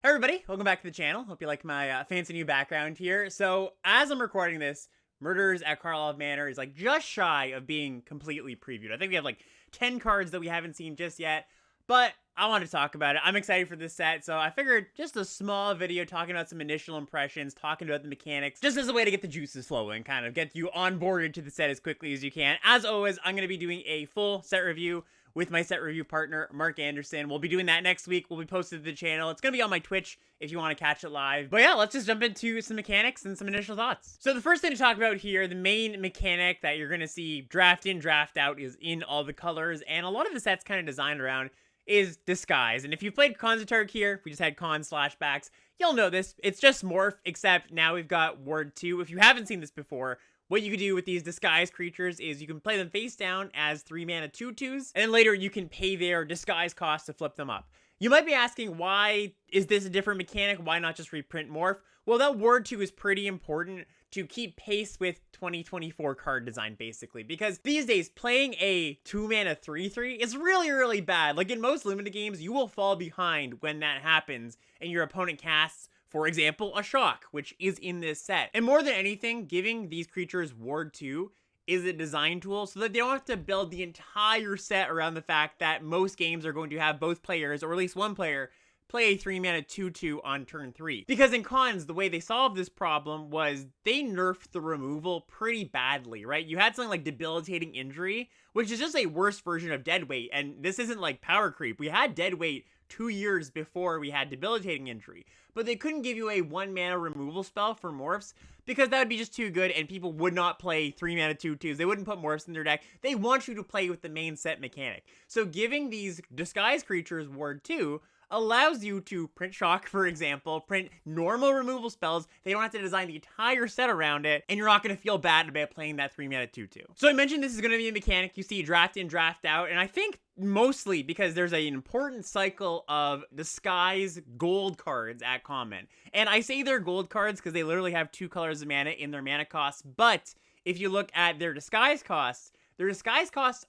Hey everybody, welcome back to the channel. Hope you like my fancy new background here. So, as I'm recording this, Murders at Karlov Manor is like just shy of being completely previewed. I think we have like 10 cards that we haven't seen just yet, but I want to talk about it. I'm excited for this set, so I figured just a small video talking about some initial impressions, talking about the mechanics, just as a way to get the juices flowing, kind of get you onboarded to the set as quickly as you can. As always, I'm going to be doing a full set review with my set review partner, Mark Anderson. We'll be doing that next week. We'll be posted to the channel. It's going to be on my Twitch if you want to catch it live. But yeah, let's just jump into some mechanics and some initial thoughts. So the first thing to talk about here, the main mechanic that you're going to see draft in, draft out is in all the colors. And a lot of the set's kind of designed around is disguise. And if you've played Cons of Tark here, we just had con flashbacks, you'll know this. It's just Morph, except now we've got Ward 2. If you haven't seen this before, what you can do with these disguise creatures is you can play them face down as 3-mana 2/2s, and then later you can pay their disguise cost to flip them up. You might be asking, why is this a different mechanic? Why not just reprint Morph? Well, that Ward 2 is pretty important to keep pace with 2024 card design, basically. Because these days, playing a 2-mana 3/3 is really bad. Like, in most limited games, you will fall behind when that happens, and your opponent casts, for example, a Shock, which is in this set. And more than anything, giving these creatures Ward 2 is a design tool so that they don't have to build the entire set around the fact that most games are going to have both players, or at least one player, play a 3-mana 2/2 on turn 3. Because in cons, the way they solved this problem was they nerfed the removal pretty badly, right? You had something like Debilitating Injury, which is just a worse version of Deadweight, and this isn't like power creep. We had Deadweight 2 years before we had Debilitating Injury, but they couldn't give you a 1-mana removal spell for Morphs because that would be just too good and people would not play 3-mana 2/2s. They wouldn't put Morphs in their deck. They want you to play with the main set mechanic. So giving these disguise creatures Ward 2 allows you to print Shock, for example, print normal removal spells. They don't have to design the entire set around it, and you're not going to feel bad about playing that 3-mana 2/2. So I mentioned this is going to be a mechanic you see draft in, draft out, and I think mostly because there's an important cycle of disguise gold cards at common. And I say they're gold cards because they literally have 2 colors of mana in their mana costs, but if you look at their disguise costs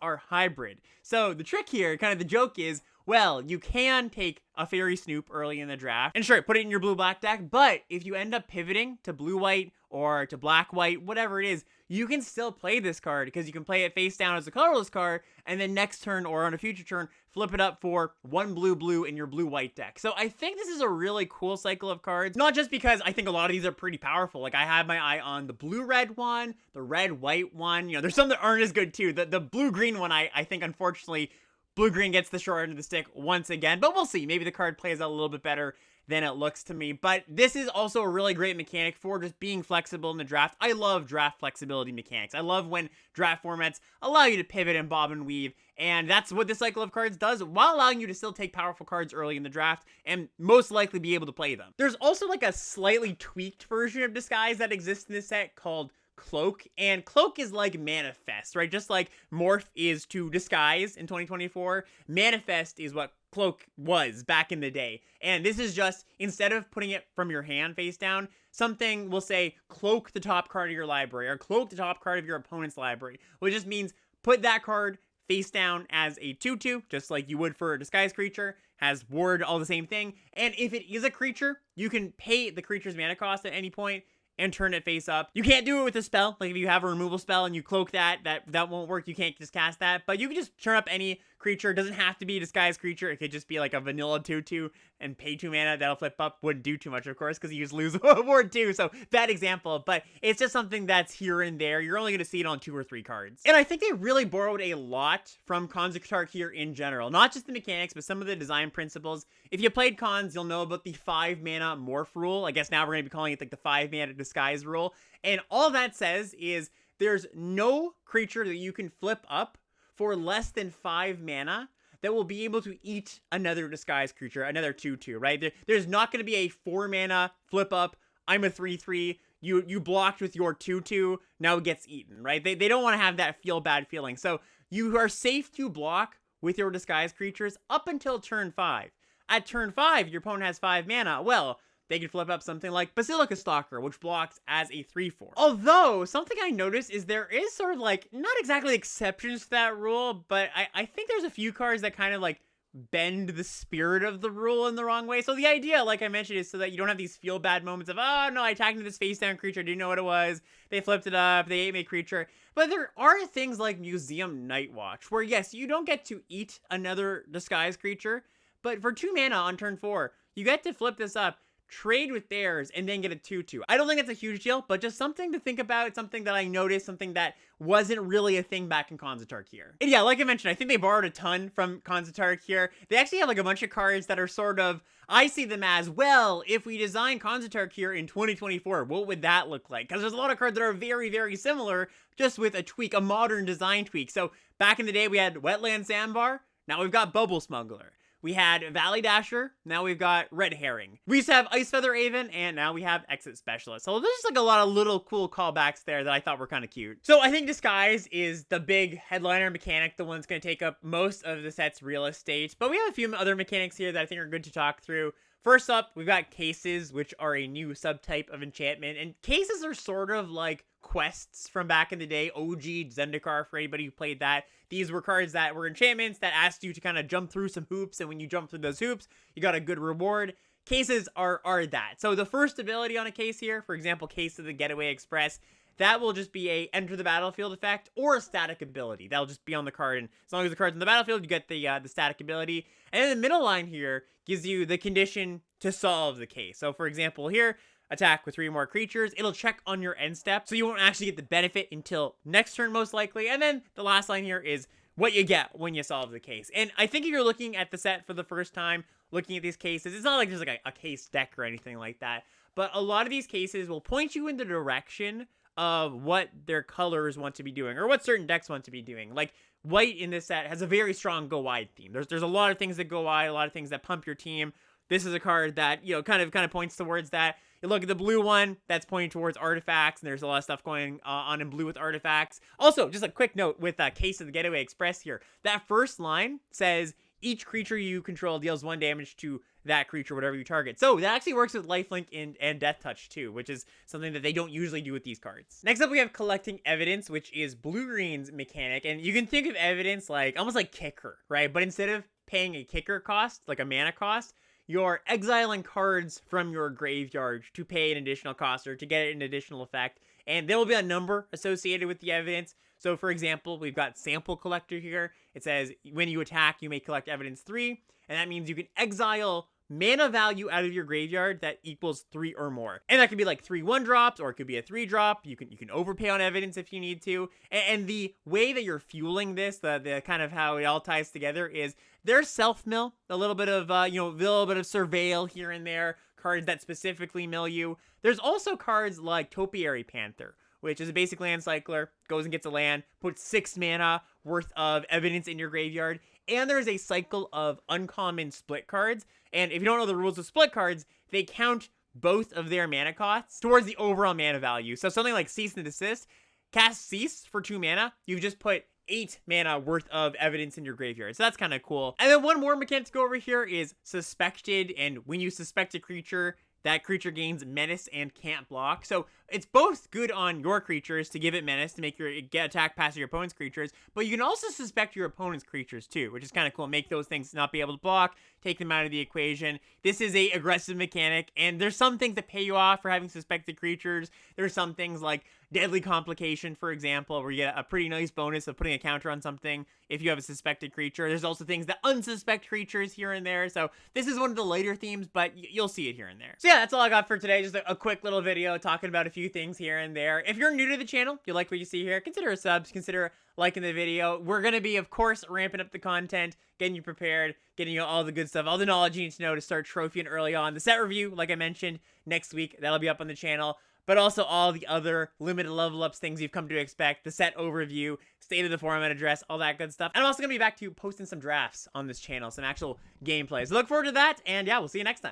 are hybrid. So the trick here, kind of the joke is, well, you can take a Fairy Snoop early in the draft, and sure, put it in your blue-black deck, but if you end up pivoting to blue-white or to black-white, whatever it is, you can still play this card, because you can play it face down as a colorless card, and then next turn, or on a future turn, flip it up for 1 blue-blue in your blue-white deck. So I think this is a really cool cycle of cards, not just because I think a lot of these are pretty powerful. Like, I have my eye on the blue-red one, the red-white one, you know, there's some that aren't as good too. The blue-green one, I think, unfortunately, blue-green gets the short end of the stick once again, but we'll see. Maybe the card plays out a little bit better than it looks to me. But this is also a really great mechanic for just being flexible in the draft. I love draft flexibility mechanics. I love when draft formats allow you to pivot and bob and weave, and that's what this cycle of cards does, while allowing you to still take powerful cards early in the draft and most likely be able to play them. There's also like a slightly tweaked version of disguise that exists in this set called Cloak, and Cloak is like Manifest, right? Just like Morph is to disguise in 2024, Manifest is what Cloak was back in the day. And this is just, instead of putting it from your hand face down, something will say cloak the top card of your library, or cloak the top card of your opponent's library, which just means put that card face down as a 2/2, just like you would for a disguise creature, has ward, all the same thing. And if it is a creature, you can pay the creature's mana cost at any point and turn it face up. You can't do it with a spell. Like if you have a removal spell and you cloak that won't work. You can't just cast that. But you can just turn up any creature. It doesn't have to be a disguised creature. It could just be like a vanilla 2/2 and pay 2 mana. That'll flip up. Wouldn't do too much, of course, because you just lose a ward too. So bad example. But it's just something that's here and there. You're only going to see it on 2 or 3 cards. And I think they really borrowed a lot from Cons of Tark here in general. Not just the mechanics, but some of the design principles. If you played Cons, you'll know about the 5-mana morph rule. I guess now we're going to be calling it like the 5-mana disguise rule. And all that says is there's no creature that you can flip up for less than 5 mana that will be able to eat another disguised creature, another 2/2, right? There's not going to be a 4-mana flip up, I'm a 3/3, you blocked with your 2/2, now it gets eaten, right? They don't want to have that feel bad feeling. So you are safe to block with your disguised creatures up until turn 5. At turn 5, your opponent has 5 mana. Well, they can flip up something like Basilica Stalker, which blocks as a 3/4. Although, something I noticed is there is sort of like, not exactly exceptions to that rule, but I think there's a few cards that kind of like bend the spirit of the rule in the wrong way. So the idea, like I mentioned, is so that you don't have these feel bad moments of, oh no, I attacked this face down creature, didn't know what it was, they flipped it up, they ate my creature. But there are things like Museum Night Watch, where yes, you don't get to eat another disguise creature, but for 2 mana on turn 4, you get to flip this up, trade with theirs, and then get a 2/2. I don't think it's a huge deal, but just something to think about, something that I noticed, something that wasn't really a thing back in Khans of Tarkir. And yeah, like I mentioned, I think they borrowed a ton from Khans of Tarkir. They actually have like a bunch of cards that are sort of, I see them as, well, if we design Khans of Tarkir in 2024, what would that look like? Because there's a lot of cards that are very, very similar, just with a tweak, a modern design tweak. So back in the day, we had Wetland Sandbar, now we've got Bubble Smuggler. We had Valley Dasher, now we've got Red Herring. We used to have Ice Feather Aven, and now we have Exit Specialist. So there's just like a lot of little cool callbacks there that I thought were kind of cute. So I think Disguise is the big headliner mechanic, the one that's going to take up most of the set's real estate. But we have a few other mechanics here that I think are good to talk through. First up, we've got Cases, which are a new subtype of enchantment. And Cases are sort of like quests from back in the day, OG Zendikar for anybody who played that. These were cards that were enchantments that asked you to kind of jump through some hoops, and when you jump through those hoops, you got a good reward. Cases are that. So the first ability on a case here, for example, Case of the Getaway Express, that will just be a enter the battlefield effect or a static ability. That'll just be on the card, and as long as the card's in the battlefield, you get the static ability. And then the middle line here gives you the condition to solve the case. So for example here, attack with 3 more creatures. It'll check on your end step, so you won't actually get the benefit until next turn, most likely. And then the last line here is what you get when you solve the case. And I think if you're looking at the set for the first time, looking at these cases, it's not like there's like a case deck or anything like that, but a lot of these cases will point you in the direction of what their colors want to be doing, or what certain decks want to be doing. Like, white in this set has a very strong go wide theme. There's a lot of things that go wide, a lot of things that pump your team. This is a card that, you know, kind of points towards that. You look at the blue one, that's pointing towards artifacts, and there's a lot of stuff going on in blue with artifacts. Also, just a quick note with Case of the Getaway Express here. That first line says, each creature you control deals 1 damage to that creature, whatever you target. So that actually works with lifelink and death touch too, which is something that they don't usually do with these cards. Next up, we have Collecting Evidence, which is blue-green's mechanic. And you can think of evidence like, almost like kicker, right? But instead of paying a kicker cost, like a mana cost, you're exiling cards from your graveyard to pay an additional cost or to get an additional effect. And there will be a number associated with the evidence. So for example, we've got Sample Collector here. It says when you attack, you may collect evidence 3. And that means you can exile mana value out of your graveyard that equals 3 or more. And that could be like 3 1-drops, or it could be a 3-drop. You can overpay on evidence if you need to. And the way that you're fueling this, the kind of how it all ties together is there's self-mill, a little bit of, a little bit of surveil here and there, cards that specifically mill you. There's also cards like Topiary Panther, which is a basic land cycler, goes and gets a land, puts 6 mana worth of evidence in your graveyard. And there's a cycle of uncommon split cards. And if you don't know the rules of split cards, they count both of their mana costs towards the overall mana value. So something like Cease and Desist, cast Cease for 2 mana, you've just put 8 mana worth of evidence in your graveyard. So that's kind of cool. And then one more mechanic to go over here is Suspected. And when you suspect a creature, that creature gains menace and can't block. So it's both good on your creatures to give it menace to make your get attack past your opponent's creatures, but you can also suspect your opponent's creatures too, which is kind of cool. Make those things not be able to block, take them out of the equation. This is a aggressive mechanic, and there's some things that pay you off for having suspected creatures. There's some things like Deadly Complication, for example, where you get a pretty nice bonus of putting a counter on something if you have a suspected creature. There's also things that unsuspect creatures here and there. So this is one of the lighter themes, but you'll see it here and there. So yeah, that's all I got for today. Just a quick little video talking about a few things here and there. If you're new to the channel, you like what you see here, consider a sub, consider liking the video. We're going to be, of course, ramping up the content, getting you prepared, getting you all the good stuff, all the knowledge you need to know to start trophying early on. The set review, like I mentioned, next week, that'll be up on the channel. But also all the other limited level ups, things you've come to expect, the set overview, state of the format address, all that good stuff. And I'm also going to be back to posting some drafts on this channel, some actual gameplay. So look forward to that, and yeah, we'll see you next time.